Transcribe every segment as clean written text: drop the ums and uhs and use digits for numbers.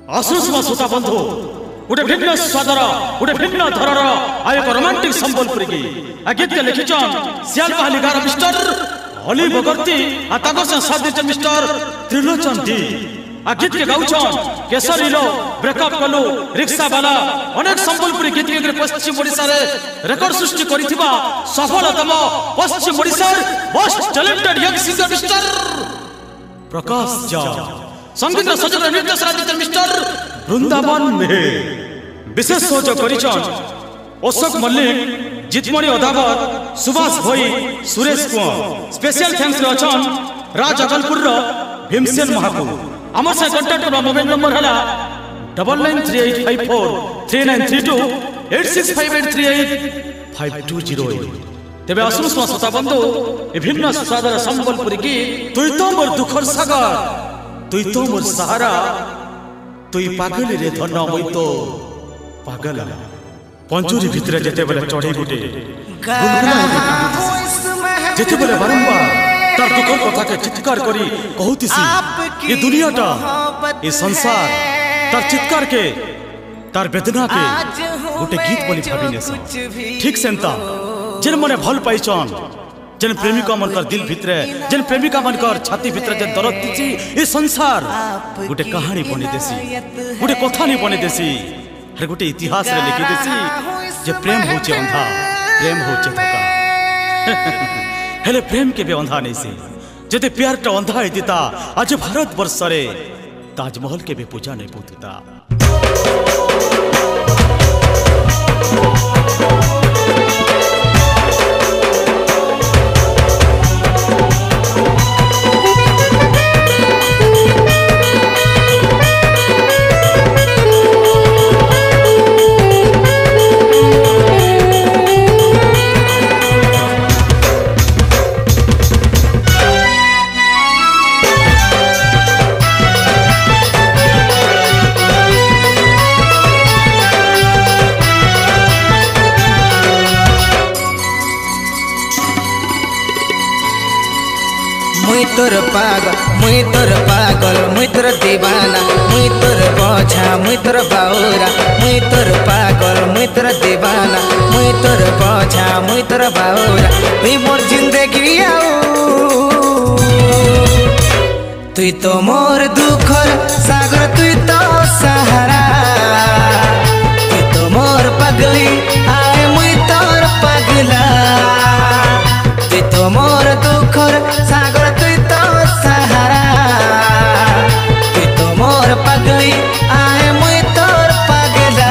आसुसमा सुता बंधु गोटे भिन्न स्वादर गोटे भिन्न धरर आ एक रोमांटिक संबलपुरी की आ गीत के लिखिछन सियालपाली गार मिस्टर अली बगर्ती आ ताको से साथ देछन मिस्टर त्रिलोचन डी आ गीत के गाउछन केसरी लो ब्रेकअप कलो रिक्शा वाला अनेक संबलपुरी गीत के पश्चिम ओडिसा रे रेकॉर्ड सृष्टि करिथिबा सफलतम पश्चिम Odisha most talented young singer mister Prakash Jha संगीत सचल निर्देशक मिस्टर वृंदावन में विशेष सहयोग करिछन अशोक मल्लिक जितमणि अदावत सुभाष भोई सुरेश कुंवर स्पेशल थैंक्स रचन राज अगलपुर भीमसेन महापु आम से कंटाक्ट मोबाइल नंबर है 9938543932 8658385208 तेबे असुसमा श्रोता बंधु विभिन्न स्वादर संबलपुरी की तुई तो मोर दुखर सागर तुई तो मोर सहारा तुई पागल रे धन होई तो पागल पंचुरी भितरे जेते बेले चढ़ी गुटे जेते बेले बारंबार तार दुख कथा के चित्कार करी कहूतिसी ये दुनियाटा ये संसार तार चित्कार के तार वेदना के गोटे गीत बोली भाबिनेस ठीक सेंता जेन मने भल पाइछन जेन प्रेमिका मनकर दिल भितरे जेन प्रेमिका मनकर छाती भितरे जेन दर्द दिछि ए संसार गोटे कहानी बनि देसी गोटे कथा नहीं बनि देसी हर गोटे इतिहास रे लिखि देसी जे प्रेम होचे अंधा प्रेम होचे धोखा हेले प्रेम के भी अंधा नहीं से जदे प्यार टा अंधा हेतिता आज भारत वर्ष रे ताजमहल के भी पूजा नहीं पोतिता मुई तोर पागल मुई तोर दीवाना मुई तोर बोझा मुई तोर बाउरा मुई तोर पागल मुई तोर दीवाना मुई तोर बोझा मुई तोर बाउरा तुई मोर जिंदगी तुई तो मोर दुखर सागर तुई तो सहारा तुई तो मोर पगली आए मुई तोर पगला तुई तो मोर दुखर सागर पगली आए मुई तोर पगला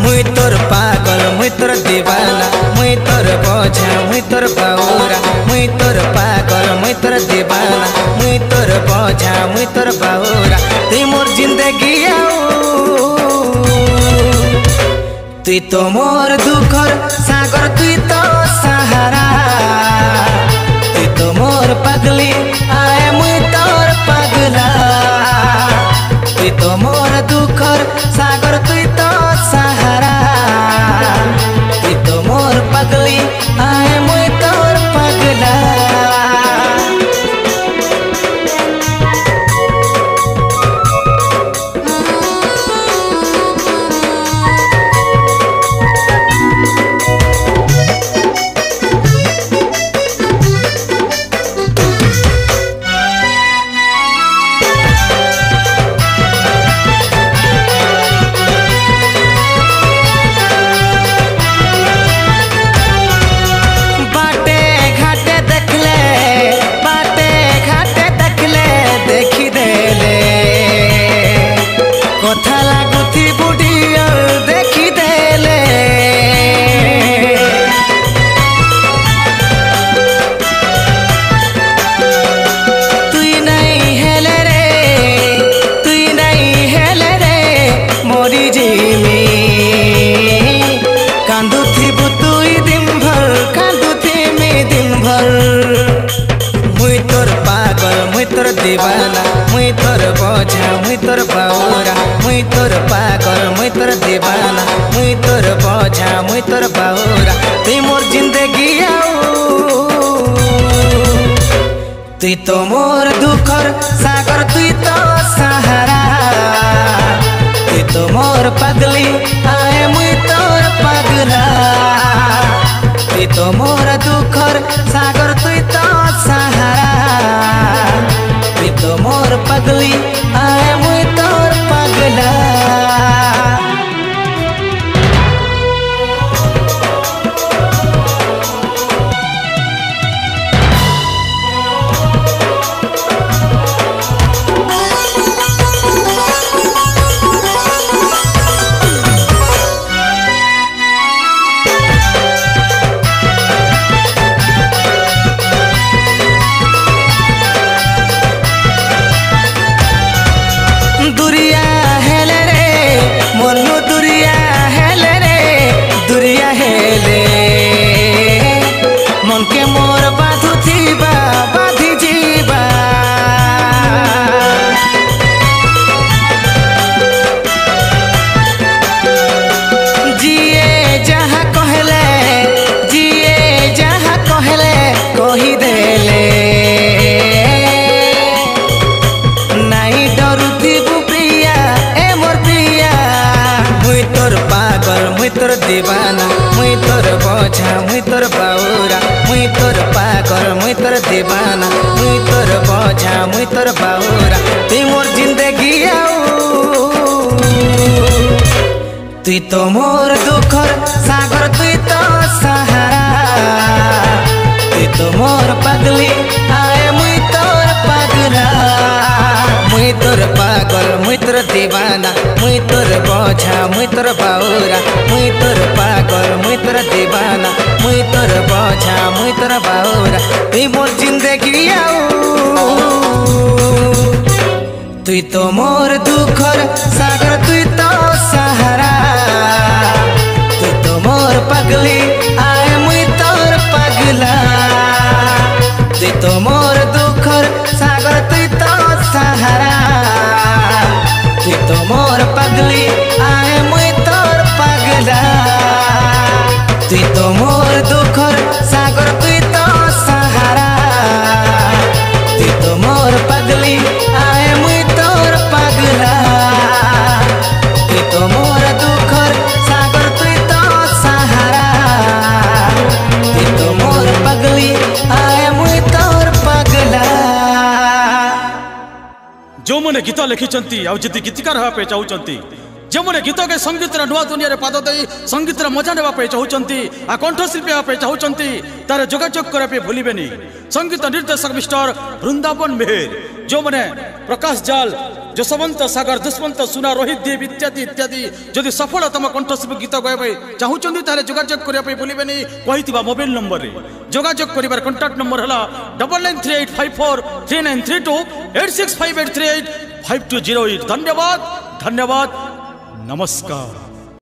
मुई तोर पागल मुई तोर दीवाना मुई तोर बोझा मुई तोर बाउरा मुई तोर पागल मुई तोर दीवाना मुई तोर बोझा मुई तोर बाउरा तुई मोर जिंदगी तुई तो मोर दुखर सागर तुई तो सहारा तुई तो मोर पगली आए मुई तोर पगला तुई तो मोर दुखर सागर तुई तो सहारा तुई तो मोर पगली आए मुई तोर पगला दीवाना मुई तोर बोझा मुई तोर बाउरा मुई तोर पागल मुई तोर दीवाना मुई तोर बोझा मुई तोर बाउरा तुई मोर जिंदगी तुई तो मोर दुखर सागर तुई तो सहारा दुरिया हेले रे मनु दुरिया हेले रे दुरिया हेले मन के मोर बाधु थीबा बाधी जीवा जिए जहाँ कहले कही देले नाई डरुथिबु प्रिया ए मोर प्रिया मुई तोर पागल मुई तोर दीवाना मुई तोर बोझा मुई तोर बाउरा मुई तोर पागल मुई तोर दीवाना मुई तोर बोझा मुई तोर बाउरा तुई मोर जिंदगी आऊ तुई तो मोर दुखर सागर तुई तो सहारा तुई तो मोर पगली आए मुई तोर पगला मुई तोर पागल मुई तोर दीवाना मुई तोर बोझा मुई तोर बाउरा मुई तोर पागल मुई तोर दीवाना मुई तोर बोझा मुई तोर बाउरा तुई मोर जिंदगी आऊ तुई तो मोर दुखर सागर तुई तो सहारा तुई तो मोर पगली आए मुई तोर पगला तुई तो मोर दुखर सागर तुई तो सहारा तुई तो मोर पगली आए मुई तोर पगला तुई तो मोर दुखर सागर तुई तो सहारा तुई तो मोर पगली आए मुई तोर पगला तुई तो मोर दुखर सागर तुई तो सहारा तुई तो मोर पगली आए मुई तोर पगला जो मैंने गीत लिखिं आदि गीतकार हाँपे चाहती जो मैंने गीत के संगीत नुआ दुनिया पाद दे संगीत मजा नापे चाहती आ कंठशिल्पी हाँपे चाहती तार जोगाजोग करने भूलें संगीत निर्देशक मिस्टर वृंदावन मेहर जो मैंने प्रकाश जाल जसवंत सागर दुष्मंत सुना रोहित देव इत्यादि इत्यादि जदि सफलतम कंठशिल्पी गीत गाइबा चाहूँगी ताले जोगाजोग करने भूलें कही मोबाइल नंबर रे जोगाजोग कर कंटाक्ट नंबर है 9938543932 8658385208 धन्यवाद धन्यवाद नमस्कार।